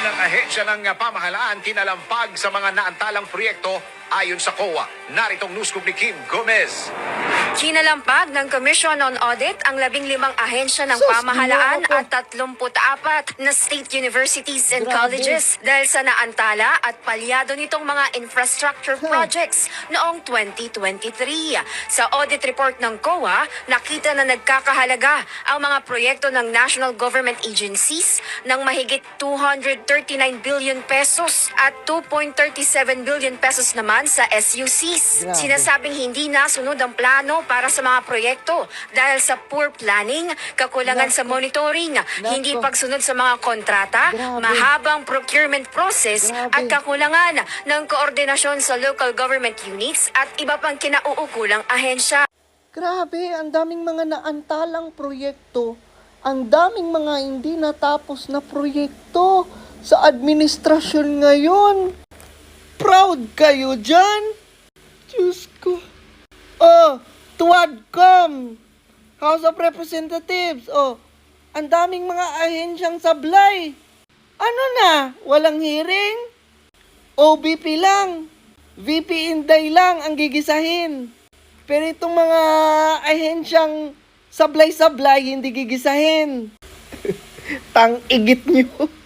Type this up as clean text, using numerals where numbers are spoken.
Ilang ahensya ng pamahalaan kinalampag sa mga naantalang proyekto ayon sa COA. Naritong news ni Kim Gomez. Kinalampag ng Commission on Audit ang 15 ahensya ng Sus, pamahalaan ginoo at 34 na state universities and Grabe. colleges dahil sa naantala at palyado nitong mga infrastructure projects noong 2023. Sa audit report ng COA, nakita na nagkakahalaga ang mga proyekto ng national government agencies ng mahigit 239 billion pesos at 2.37 billion pesos naman sa SUCs. Grabe. Sinasabing hindi nasunod ang plano para sa mga proyekto dahil sa poor planning, kakulangan sa monitoring, hindi pagsunod sa mga kontrata, Grabe. mahabang procurement process Grabe. at kakulangan ng koordinasyon sa local government units at iba pang kinauukulang ahensya. Grabe, ang daming mga naantalang proyekto. Ang daming mga hindi natapos na proyekto sa administrasyon ngayon. Proud kayo dyan? Diyos ko. Oh, TUADCOM, House of Representatives. Oh, ang daming mga ahensyang sablay. Ano na? Walang hearing? OBP lang. VP Inday lang ang gigisahin. Pero itong mga ahensyang sablay-sablay, hindi gigisahin. Tang-igit nyo.